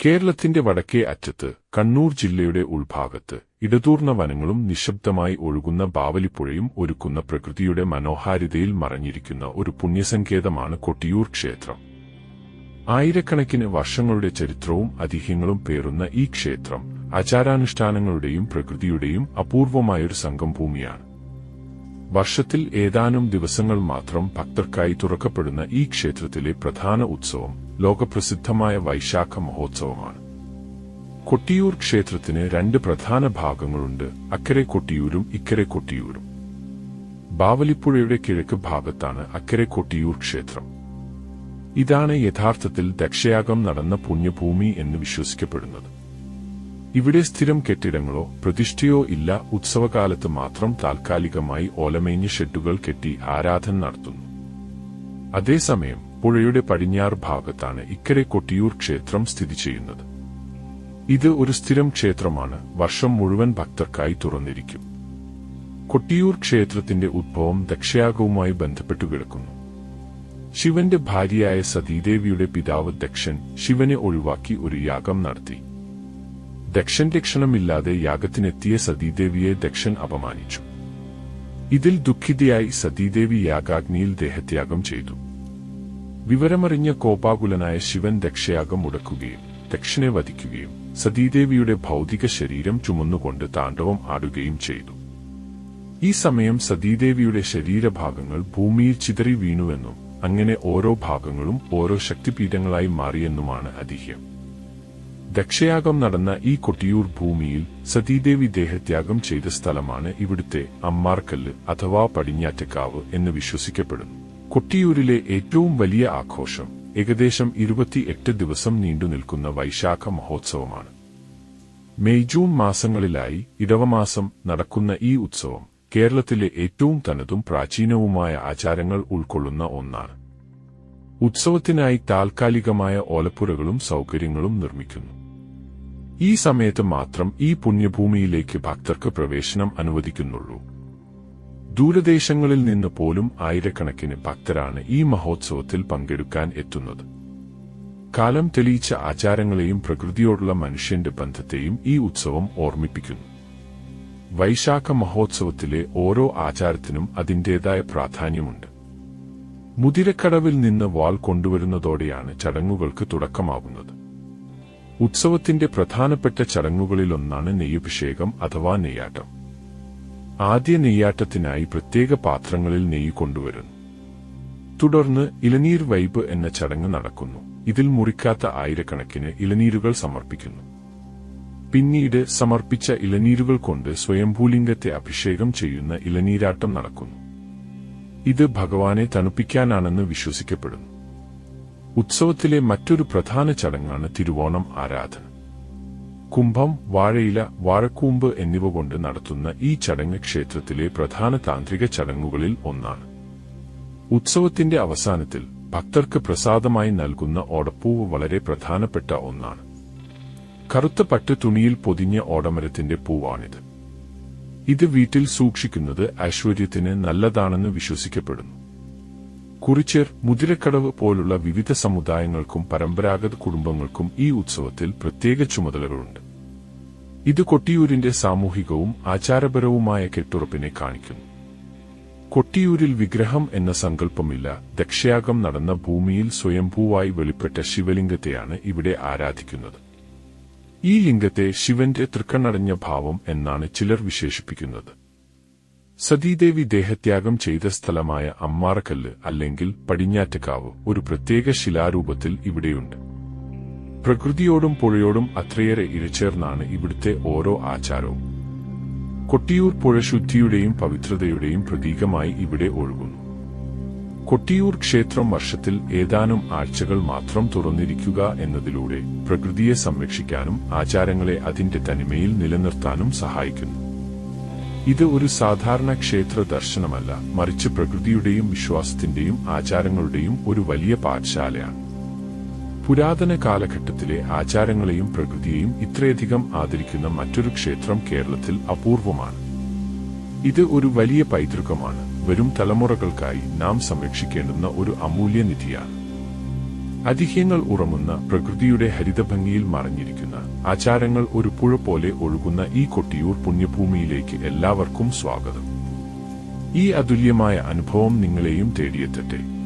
കേരളത്തിന്റെ വടക്കേ അറ്റത്ത് കണ്ണൂർ ജില്ലയുടെ ഉൾഭാഗത്ത് ഇടതൂർന്ന വനങ്ങളും നിശബ്ദമായി ഒഴുകുന്ന ബാവലിപ്പുഴയും ഒരുക്കുന്ന പ്രകൃതിയുടെ മനോഹാരിതയിൽ മറഞ്ഞിരിക്കുന്ന ഒരു പുണ്യസങ്കേതമാണ് കൊട്ടിയൂർ ക്ഷേത്രം. ആയിരക്കണക്കിന് വർഷങ്ങളുടെ ചരിത്രവും ഐതിഹ്യങ്ങളും പേറുന്ന ഈ ക്ഷേത്രം ആചാരാനുഷ്ഠാനങ്ങളുടെയും പ്രകൃതിയുടെയും അപൂർവമായൊരു സംഗമഭൂമിയാണ്. വർഷത്തിൽ ഏതാനും ദിവസങ്ങൾ മാത്രം ഭക്തർക്കായി തുറക്കപ്പെടുന്ന ഈ ക്ഷേത്രത്തിലെ പ്രധാന ഉത്സവം ലോകപ്രസിദ്ധമായ വൈശാഖ മഹോത്സവമാണ്. കൊട്ടിയൂർ ക്ഷേത്രത്തിന് രണ്ട് പ്രധാന ഭാഗങ്ങളുണ്ട്, അക്കരെ കൊട്ടിയൂരും ഇക്കരെ കൊട്ടിയൂരും. ബാവലിപ്പുഴയുടെ കിഴക്ക് ഭാഗത്താണ് അക്കരെ കൊട്ടിയൂർ ക്ഷേത്രം. ഇതാണ് യഥാർത്ഥത്തിൽ ദക്ഷയാഗം നടന്ന പുണ്യഭൂമി എന്ന് വിശ്വസിക്കപ്പെടുന്നത്. ഇവിടെ സ്ഥിരം കെട്ടിടങ്ങളോ പ്രതിഷ്ഠയോ ഇല്ല. ഉത്സവകാലത്ത് മാത്രം താൽക്കാലികമായി ഓലമേഞ്ഞ ഷെഡുകൾ കെട്ടി ആരാധന നടത്തുന്നു. അതേസമയം പുഴയുടെ പടിഞ്ഞാറ് ഭാഗത്താണ് ഇക്കരെ കൊട്ടിയൂർ ക്ഷേത്രം സ്ഥിതി ചെയ്യുന്നത്. ഇത് ഒരു സ്ഥിരം ക്ഷേത്രമാണ്, വർഷം മുഴുവൻ ഭക്തർക്കായി തുറന്നിരിക്കും. കൊട്ടിയൂർ ക്ഷേത്രത്തിന്റെ ഉദ്ഭവം ദക്ഷയാഗവുമായി ബന്ധപ്പെട്ടു കിടക്കുന്നു. ശിവന്റെ ഭാര്യയായ സതീദേവിയുടെ പിതാവ് ദക്ഷൻ ശിവനെ ഒഴിവാക്കി ഒരു യാഗം നടത്തി. ദക്ഷന്റെ ക്ഷണമില്ലാതെ യാഗത്തിനെത്തിയ സതീദേവിയെ ദക്ഷൻ അപമാനിച്ചു. ഇതിൽ ദുഃഖിതയായി സതീദേവി യാഗാഗ്നിയിൽ ദേഹത്യാഗം ചെയ്തു. വിവരമറിഞ്ഞ കോപാകുലനായ ശിവൻ ദക്ഷയാഗം മുടക്കുകയും ദക്ഷനെ വധിക്കുകയും സതീദേവിയുടെ ഭൗതിക ശരീരം ചുമന്നുകൊണ്ട് താണ്ഡവം ആടുകയും ചെയ്തു. ഈ സമയം സതീദേവിയുടെ ശരീരഭാഗങ്ങൾ ഭൂമിയിൽ ചിതറി വീണുവെന്നും അങ്ങനെ ഓരോ ഭാഗങ്ങളും ഓരോ ശക്തിപീഠങ്ങളായി മാറിയെന്നുമാണ് ഐതിഹ്യം. ദക്ഷയാഗം നടന്ന ഈ കൊട്ടിയൂർ ഭൂമിയിൽ സതീദേവി ദേഹത്യാഗം ചെയ്ത സ്ഥലമാണ് ഇവിടുത്തെ അമ്മാർക്കല്ല് അഥവാ പടിഞ്ഞാറ്റക്കാവ് എന്ന് വിശ്വസിക്കപ്പെടുന്നു. കൊട്ടിയൂരിലെ ഏറ്റവും വലിയ ആഘോഷം ഏകദേശം 28 ദിവസം നീണ്ടുനിൽക്കുന്ന വൈശാഖ മഹോത്സവമാണ്. മെയ് ജൂൺ മാസങ്ങളിലായി ഇടവമാസം നടക്കുന്ന ഈ ഉത്സവം കേരളത്തിലെ ഏറ്റവും തനതും പ്രാചീനവുമായ ആചാരങ്ങൾ ഉൾക്കൊള്ളുന്ന ഒന്നാണ്. ഉത്സവത്തിനായി താൽക്കാലികമായ ഓലപ്പുരകളും സൗകര്യങ്ങളും നിർമ്മിക്കുന്നു. ഈ സമയത്ത് മാത്രം ഈ പുണ്യഭൂമിയിലേക്ക് ഭക്തർക്ക് പ്രവേശനം അനുവദിക്കുന്നുള്ളൂ. ദൂരദേശങ്ങളിൽ നിന്ന് പോലും ആയിരക്കണക്കിന് ഭക്തരാണ് ഈ മഹോത്സവത്തിൽ പങ്കെടുക്കാൻ എത്തുന്നത്. കാലം തെളിയിച്ച ആചാരങ്ങളെയും പ്രകൃതിയോടുള്ള മനുഷ്യന്റെ ബന്ധത്തെയും ഈ ഉത്സവം ഓർമ്മിപ്പിക്കുന്നു. വൈശാഖ മഹോത്സവത്തിലെ ഓരോ ആചാരത്തിനും അതിന്റേതായ പ്രാധാന്യമുണ്ട്. മുതിരക്കടവിൽ നിന്ന് വാൾ കൊണ്ടുവരുന്നതോടെയാണ് ചടങ്ങുകൾക്ക് തുടക്കമാകുന്നത്. ഉത്സവത്തിന്റെ പ്രധാനപ്പെട്ട ചടങ്ങുകളിലൊന്നാണ് നെയ്യഭിഷേകം അഥവാ നെയ്യാട്ടം. ആദ്യ നെയ്യാട്ടത്തിനായി പ്രത്യേക പാത്രങ്ങളിൽ നെയ്യ് കൊണ്ടുവരുന്നു. തുടർന്ന് ഇളനീർ വൈബ് എന്ന ചടങ്ങ് നടക്കുന്നു. ഇതിൽ മുറിക്കാത്ത ആയിരക്കണക്കിന് ഇളനീരുകൾ സമർപ്പിക്കുന്നു. പിന്നീട് സമർപ്പിച്ച ഇളനീരുകൾ കൊണ്ട് സ്വയംഭൂലിംഗത്തെ അഭിഷേകം ചെയ്യുന്ന ഇളനീരാട്ടം നടക്കുന്നു. ഇത് ഭഗവാനെ തണുപ്പിക്കാനാണെന്ന് വിശ്വസിക്കപ്പെടുന്നു. ഉത്സവത്തിലെ മറ്റൊരു പ്രധാന ചടങ്ങാണ് തിരുവോണം ആരാധന. കുംഭം, വാഴയില, വാഴക്കൂമ്പ് എന്നിവ കൊണ്ട് നടത്തുന്ന ഈ ചടങ്ങ് ക്ഷേത്രത്തിലെ പ്രധാന താന്ത്രിക ചടങ്ങുകളിൽ ഒന്നാണ്. ഉത്സവത്തിന്റെ അവസാനത്തിൽ ഭക്തർക്ക് പ്രസാദമായി നൽകുന്ന ഓടപ്പൂവ് വളരെ പ്രധാനപ്പെട്ട ഒന്നാണ്. കറുത്ത പട്ട് തുണിയിൽ പൊതിഞ്ഞ ഓടമരത്തിന്റെ പൂവാണിത്. ഇത് വീട്ടിൽ സൂക്ഷിക്കുന്നത് ഐശ്വര്യത്തിന് നല്ലതാണെന്ന് വിശ്വസിക്കപ്പെടുന്നു. കുറിച്യർ, മുതിരക്കടവ് പോലുള്ള വിവിധ സമുദായങ്ങൾക്കും പരമ്പരാഗത കുടുംബങ്ങൾക്കും ഈ ഉത്സവത്തിൽ പ്രത്യേക ചുമതലകളുണ്ട്. ഇത് കൊട്ടിയൂരിന്റെ സാമൂഹികവും ആചാരപരവുമായ കെട്ടുറപ്പിനെ കാണിക്കുന്നു. കൊട്ടിയൂരിൽ വിഗ്രഹം എന്ന സങ്കല്പമില്ല. ദക്ഷയാഗം നടന്ന ഭൂമിയിൽ സ്വയംഭൂവായി വെളിപ്പെട്ട ശിവലിംഗത്തെയാണ് ഇവിടെ ആരാധിക്കുന്നത്. ഈ ലിംഗത്തെ ശിവന്റെ തൃക്കണ്ണടഞ്ഞ ഭാവം എന്നാണ് ചിലർ വിശേഷിപ്പിക്കുന്നത്. സതീദേവി ദേഹത്യാഗം ചെയ്ത സ്ഥലമായ അമ്മാറക്കല്ല് അല്ലെങ്കിൽ പടിഞ്ഞാറ്റക്കാവ് ഒരു പ്രത്യേക ശിലാരൂപത്തിൽ ഇവിടെയുണ്ട്. പ്രകൃതിയോടും പുഴയോടും അത്രയേറെ ഇഴചേർന്നാണ് ഇവിടുത്തെ ഓരോ ആചാരവും. കൊട്ടിയൂർ പുഴ ശുദ്ധിയുടെയും പവിത്രതയുടെയും പ്രതീകമായി ഇവിടെ ഒഴുകുന്നു. കൊട്ടിയൂർ ക്ഷേത്രം വർഷത്തിൽ ഏതാനും ആഴ്ചകൾ മാത്രം തുറന്നിരിക്കുക എന്നതിലൂടെ പ്രകൃതിയെ സംരക്ഷിക്കാനും ആചാരങ്ങളെ അതിന്റെ തനിമയിൽ നിലനിർത്താനും സഹായിക്കുന്നു. ഇത് ഒരു സാധാരണ ക്ഷേത്ര ദർശനമല്ല, മറിച്ച് പ്രകൃതിയുടെയും വിശ്വാസത്തിന്റെയും ആചാരങ്ങളുടെയും ഒരു വലിയ പാഠശാലയാണ്. പുരാതന കാലഘട്ടത്തിലെ ആചാരങ്ങളെയും പ്രകൃതിയെയും ഇത്രയധികം ആദരിക്കുന്ന മറ്റൊരു ക്ഷേത്രം കേരളത്തിൽ അപൂർവമാണ്. ഇത് ഒരു വലിയ പൈതൃകമാണ്. വരും തലമുറകൾക്കായി നാം സംരക്ഷിക്കേണ്ടുന്ന ഒരു അമൂല്യ നിധിയാണ്. അതിഥ്യങ്ങൾ ഉറങ്ങുന്ന പ്രകൃതിയുടെ ഹരിതഭംഗിയിൽ മറഞ്ഞിരിക്കുന്ന ആചാരങ്ങൾ ഒരു പുഴ പോലെ ഒഴുകുന്ന ഈ കൊട്ടിയൂർ പുണ്യഭൂമിയിലേക്ക് എല്ലാവർക്കും സ്വാഗതം. ഈ അതുല്യമായ അനുഭവം നിങ്ങളെയും തേടിയെത്തട്ടെ.